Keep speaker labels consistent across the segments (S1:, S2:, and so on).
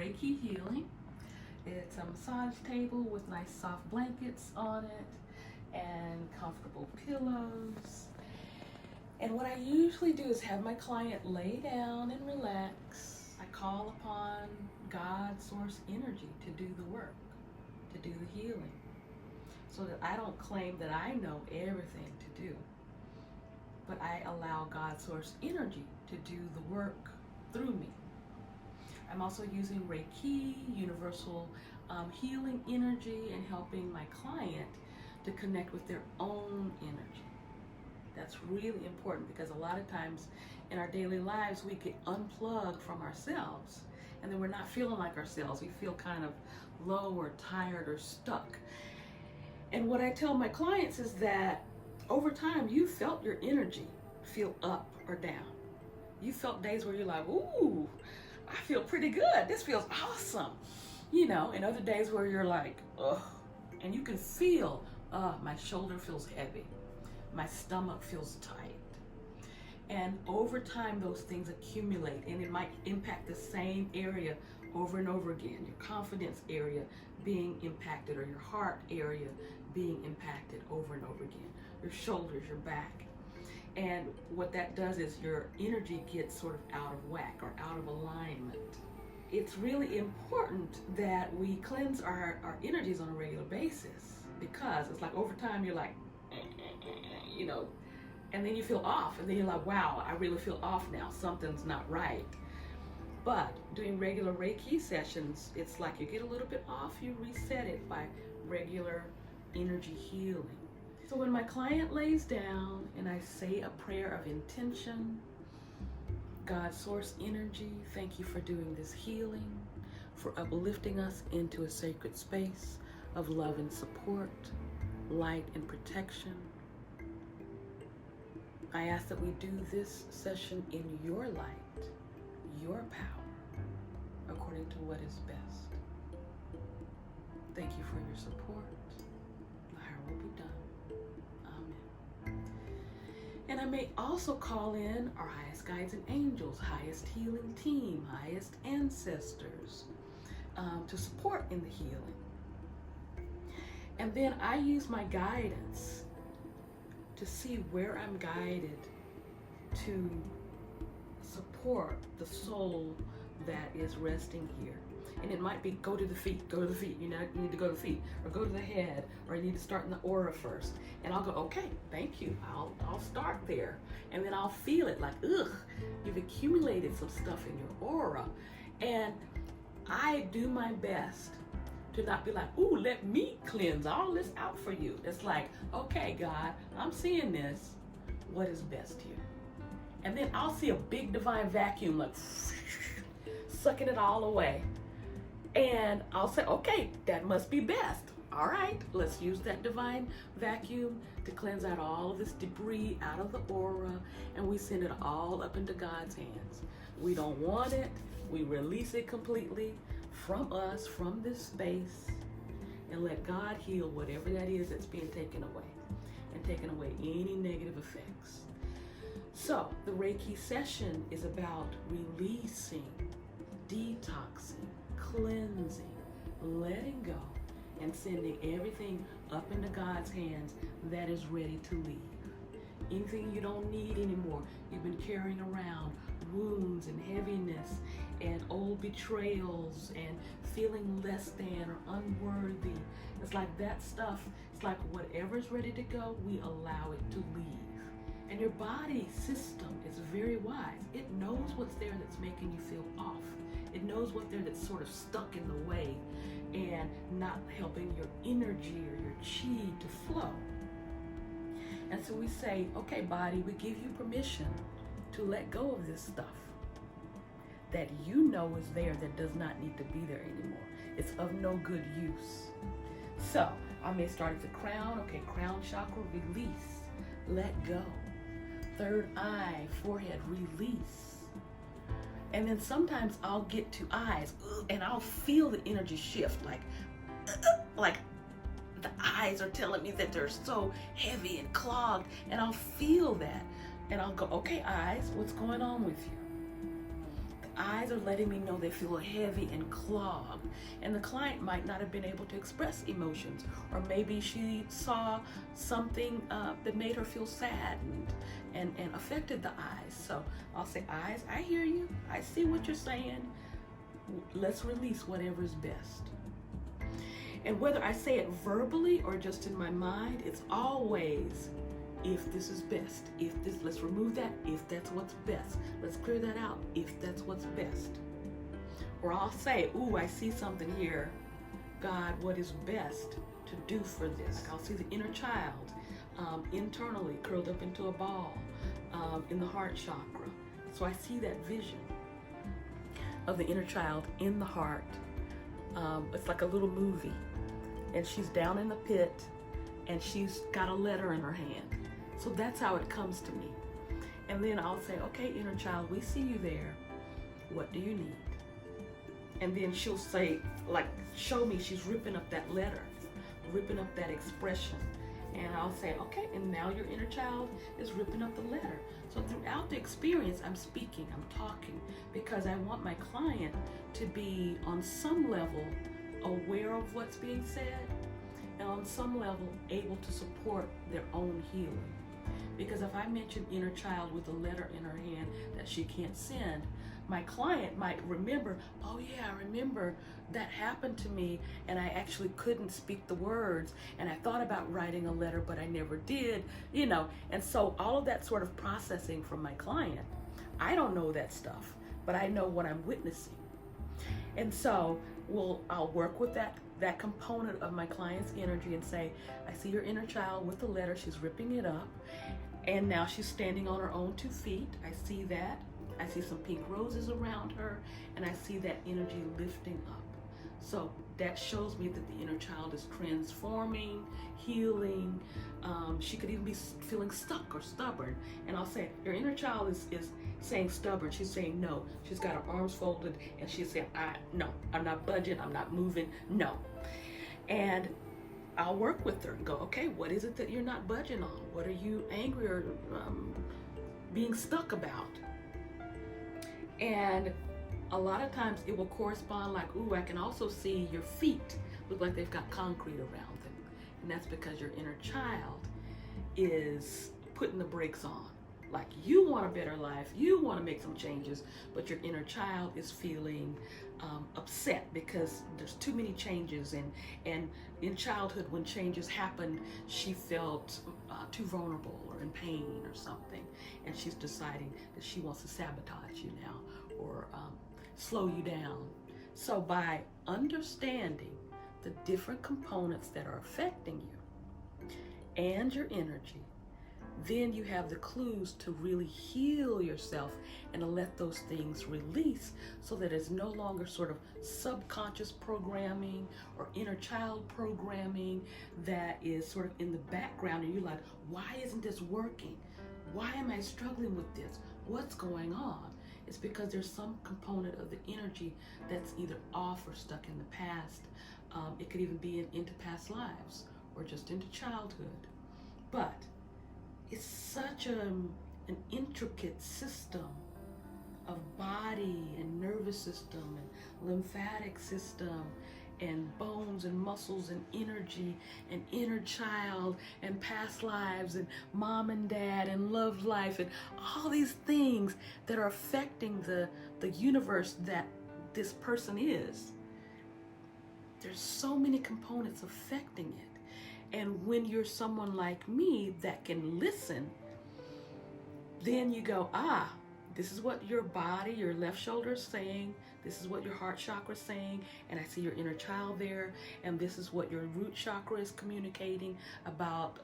S1: Reiki healing. It's a massage table with nice soft blankets on it and comfortable pillows. And what I usually do is have my client lay down and relax. I call upon God, source energy to do the work, to do the healing, so that I don't claim that I know everything to do, but I allow God, source energy to do the work through me. I'm also using Reiki, universal healing energy, and helping my client to connect with their own energy. That's really important because a lot of times in our daily lives we get unplugged from ourselves and then we're not feeling like ourselves. We feel kind of low or tired or stuck. And what I tell my clients is that over time you felt your energy feel up or down. You felt days where you're like, ooh, I feel pretty good. This feels awesome. And other days where you're like, ugh. And you can feel, my shoulder feels heavy. My stomach feels tight. And over time, those things accumulate and it might impact the same area over and over again. Your confidence area being impacted or your heart area being impacted over and over again. Your shoulders, your back. And what that does is your energy gets sort of out of whack or out of alignment. It's really important that we cleanse our energies on a regular basis because it's like over time you're like, and then you feel off and then you're like, wow, I really feel off now. Something's not right. But doing regular Reiki sessions, it's like you get a little bit off, you reset it by regular energy healing. So when my client lays down and I say a prayer of intention, God, source energy, thank you for doing this healing, for uplifting us into a sacred space of love and support, light and protection. I ask that we do this session in your light, your power, according to what is best. Thank you for your support. The higher will be done. Amen. And I may also call in our highest guides and angels, highest healing team, highest ancestors to support in the healing. And then I use my guidance to see where I'm guided to support the soul that is resting here. And it might be go to the feet. You need to go to the feet, or go to the head, or you need to start in the aura first. And I'll go, okay, thank you. I'll start there. And then I'll feel it like, ugh, you've accumulated some stuff in your aura. And I do my best to not be like, ooh, let me cleanse all this out for you. It's like, okay, God, I'm seeing this. What is best here? And then I'll see a big divine vacuum, like sucking it all away. And I'll say, okay, that must be best. All right, let's use that divine vacuum to cleanse out all of this debris out of the aura, and we send it all up into God's hands. We don't want it. We release it completely from us, from this space, and let God heal whatever that is that's being taken away, and taking away any negative effects. So the Reiki session is about releasing, detoxing, cleansing, letting go, and sending everything up into God's hands that is ready to leave. Anything you don't need anymore, you've been carrying around, wounds and heaviness and old betrayals and feeling less than or unworthy. It's like that stuff, it's like whatever's ready to go, we allow it to leave. And your body system is very wise. It knows what's there that's making you feel off. It knows what's there that's sort of stuck in the way and not helping your energy or your chi to flow. And so we say, okay, body, we give you permission to let go of this stuff that you know is there that does not need to be there anymore. It's of no good use. So I may start at the crown. Okay, crown chakra, release, let go. Third eye, forehead, release. And then sometimes I'll get to eyes and I'll feel the energy shift, like the eyes are telling me that they're so heavy and clogged, and I'll feel that. And I'll go, okay, eyes, what's going on with you? Eyes are letting me know they feel heavy and clogged. And the client might not have been able to express emotions, or maybe she saw something that made her feel sad and affected the eyes. So I'll say, eyes, I hear you. I see what you're saying. Let's release whatever's best. And whether I say it verbally or just in my mind, it's always, if this is best, if this, let's remove that, if that's what's best. Let's clear that out, if that's what's best. Or I'll say, ooh, I see something here. God, what is best to do for this? I'll see the inner child internally curled up into a ball in the heart chakra. So I see that vision of the inner child in the heart. It's like a little movie. And she's down in the pit and she's got a letter in her hand. So that's how it comes to me. And then I'll say, okay, inner child, we see you there. What do you need? And then she'll say, like, show me, she's ripping up that letter, ripping up that expression. And I'll say, okay, and now your inner child is ripping up the letter. So throughout the experience, I'm speaking, I'm talking, because I want my client to be on some level aware of what's being said, and on some level able to support their own healing. Because if I mention inner child with a letter in her hand that she can't send, my client might remember, oh yeah, I remember that happened to me and I actually couldn't speak the words, and I thought about writing a letter but I never did, you know. And so all of that sort of processing from my client, I don't know that stuff, but I know what I'm witnessing. And so I'll work with that component of my client's energy and say, I see your inner child with the letter, she's ripping it up, and now she's standing on her own 2 feet. I see that. I see some pink roses around her, and I see that energy lifting up. So that shows me that the inner child is transforming, healing. She could even be feeling stuck or stubborn. And I'll say, your inner child is saying stubborn. She's saying no. She's got her arms folded, and she's saying, no, I'm not budging, I'm not moving, no. And I'll work with her and go, okay, what is it that you're not budging on? What are you angry or being stuck about? And a lot of times it will correspond like, ooh, I can also see your feet look like they've got concrete around them. And that's because your inner child is putting the brakes on. Like, you want a better life, you want to make some changes, but your inner child is feeling upset because there's too many changes. And in childhood, when changes happened, she felt too vulnerable or in pain or something. And she's deciding that she wants to sabotage you now or slow you down. So by understanding the different components that are affecting you and your energy, then you have the clues to really heal yourself and to let those things release, so that it's no longer sort of subconscious programming or inner child programming that is sort of in the background, and you're like, why isn't this working? Why am I struggling with this? What's going on? It's because there's some component of the energy that's either off or stuck in the past. It could even be into past lives or just into childhood. But it's such an intricate system of body and nervous system and lymphatic system and bones and muscles and energy and inner child and past lives and mom and dad and love life and all these things that are affecting the universe that this person is. There's so many components affecting it. And when you're someone like me that can listen, then you go, this is what your body, your left shoulder is saying. This is what your heart chakra is saying. And I see your inner child there. And this is what your root chakra is communicating about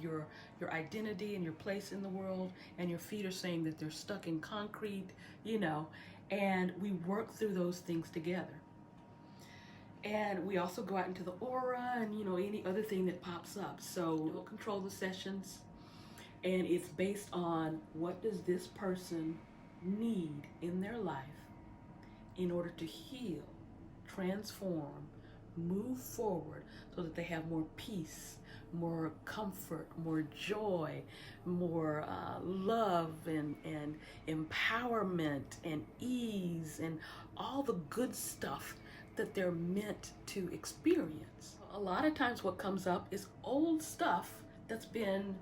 S1: your identity and your place in the world. And your feet are saying that they're stuck in concrete, you know. And we work through those things together. And we also go out into the aura and, you know, any other thing that pops up. So we'll control the sessions. And it's based on what does this person need in their life in order to heal, transform, move forward so that they have more peace, more comfort, more joy, more love and empowerment and ease and all the good stuff that they're meant to experience. A lot of times what comes up is old stuff that's been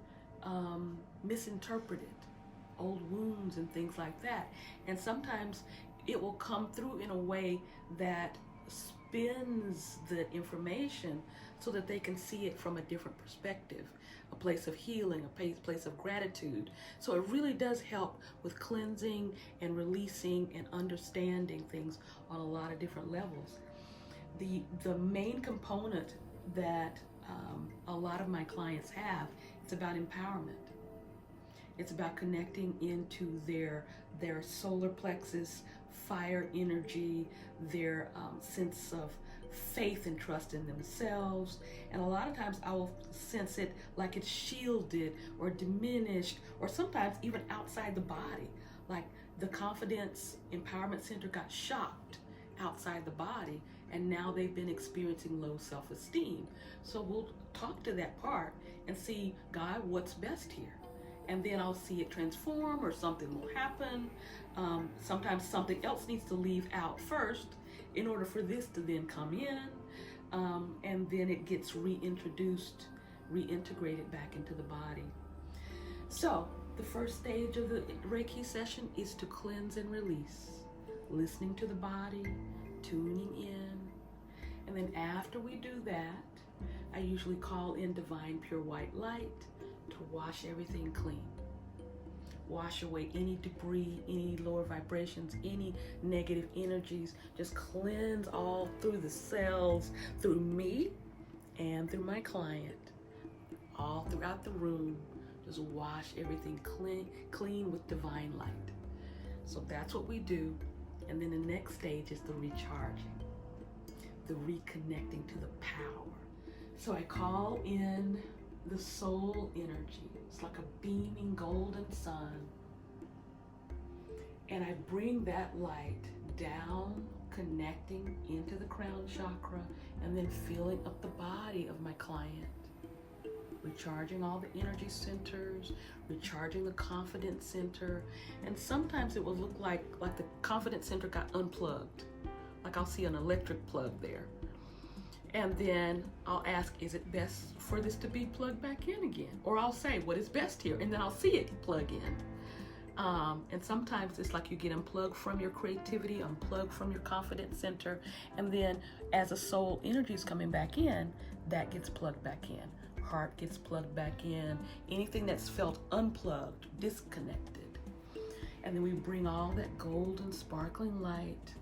S1: misinterpreted, old wounds and things like that. And sometimes it will come through in a way that spins the information so that they can see it from a different perspective, a place of healing, a place of gratitude. So it really does help with cleansing and releasing and understanding things on a lot of different levels. The main component that a lot of my clients have, it's about empowerment. It's about connecting into their solar plexus, fire energy, their sense of faith and trust in themselves. And a lot of times I will sense it like it's shielded or diminished, or sometimes even outside the body. Like the confidence empowerment center got shocked outside the body, and now they've been experiencing low self-esteem. So we'll talk to that part and see, God, what's best here? And then I'll see it transform, or something will happen. Sometimes something else needs to leave out first in order for this to then come in. And then it gets reintroduced, reintegrated back into the body. So the first stage of the Reiki session is to cleanse and release, listening to the body, tuning in. And then after we do that, I usually call in divine pure white light to wash everything clean. Wash away any debris, any lower vibrations, any negative energies. Just cleanse all through the cells, through me and through my client, all throughout the room. Just wash everything clean with divine light. So that's what we do. And then the next stage is the recharging, the reconnecting to the power. So I call in the soul energy. It's like a beaming golden sun. And I bring that light down, connecting into the crown chakra, and then filling up the body of my client. Recharging all the energy centers, recharging the confidence center. And sometimes it will look like the confidence center got unplugged. Like I'll see an electric plug there. And then I'll ask, is it best for this to be plugged back in again? Or I'll say, what is best here? And then I'll see it plug in. And sometimes it's like you get unplugged from your creativity, unplugged from your confidence center. And then as the soul energy is coming back in, that gets plugged back in. Heart gets plugged back in. Anything that's felt unplugged, disconnected. And then we bring all that golden sparkling light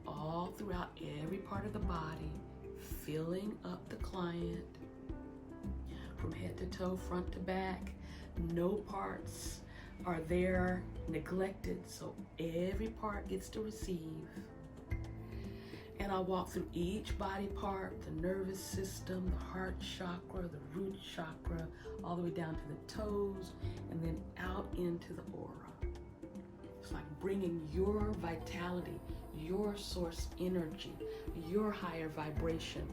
S1: all throughout every part of the body, filling up the client from head to toe, front to back. No parts are there neglected, so every part gets to receive. And I'll walk through each body part, the nervous system, the heart chakra, the root chakra, all the way down to the toes, and then out into the aura. It's like bringing your vitality, your source energy, your higher vibration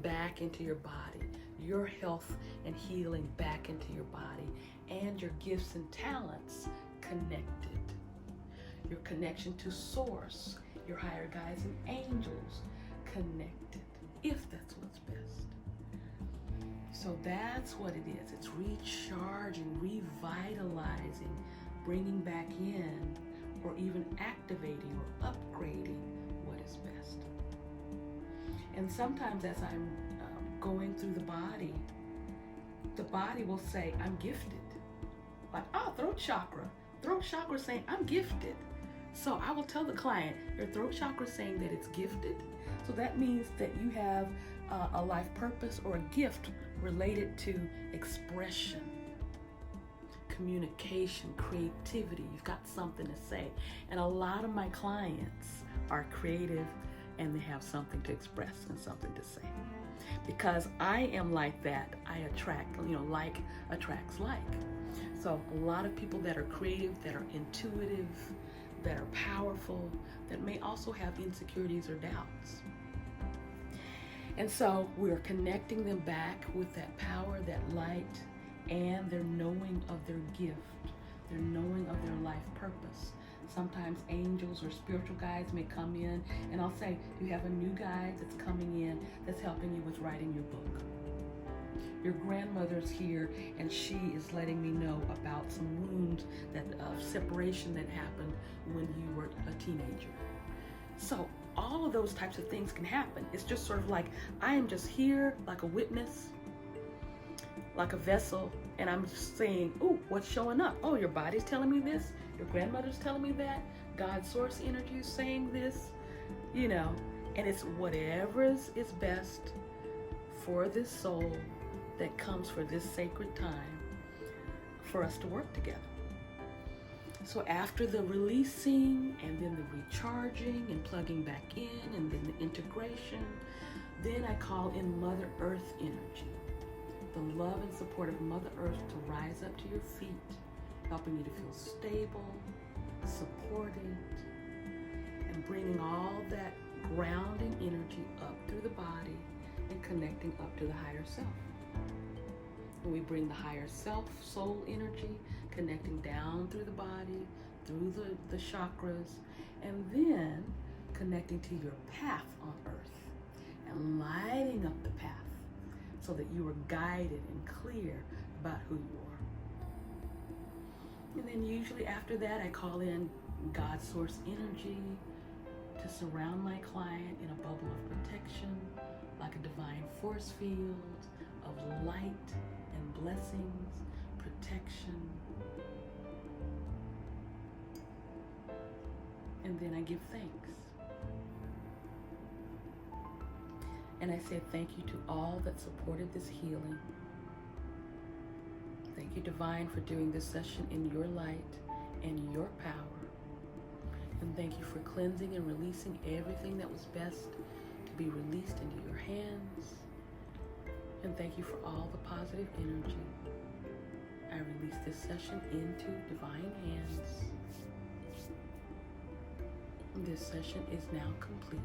S1: back into your body, your health and healing back into your body, and your gifts and talents connected. Your connection to source, your higher guides and angels connected, if that's what's best. So that's what it is. It's recharging, revitalizing, bringing back in, or even activating or upgrading what is best. And sometimes as I'm going through the body will say, I'm gifted. Like, throat chakra. Throat chakra saying, I'm gifted. So I will tell the client, your throat chakra is saying that it's gifted. So that means that you have a life purpose or a gift related to expression, communication, creativity. You've got something to say. And a lot of my clients are creative and they have something to express and something to say. Because I am like that, I attract, like attracts like. So a lot of people that are creative, that are intuitive, that are powerful, that may also have insecurities or doubts. And so we're connecting them back with that power, that light, and their knowing of their gift, their knowing of their life purpose. Sometimes angels or spiritual guides may come in, and I'll say, you have a new guide that's coming in that's helping you with writing your book. Your grandmother's here, and she is letting me know about some wounds of separation that happened when you were a teenager. So all of those types of things can happen. It's just sort of like, I am just here like a witness, like a vessel, and I'm just saying, oh, what's showing up? Oh, your body's telling me this. Your grandmother's telling me that. God's source energy is saying this, and it's whatever is best for this soul that comes for this sacred time for us to work together. So after the releasing and then the recharging and plugging back in and then the integration, then I call in Mother Earth energy, the love and support of Mother Earth to rise up to your feet, helping you to feel stable, supported, and bringing all that grounding energy up through the body and connecting up to the higher self. When we bring the higher self, soul energy, connecting down through the body, through the chakras, and then connecting to your path on earth and lighting up the path so that you are guided and clear about who you are. And then usually after that, I call in God's source energy to surround my client in a bubble of protection, like a divine force field of light and blessings, protection. And then I give thanks. And I say thank you to all that supported this healing. Thank you, Divine, for doing this session in your light and your power. And thank you for cleansing and releasing everything that was best to be released into your hands. And thank you for all the positive energy. I release this session into divine hands. This session is now complete.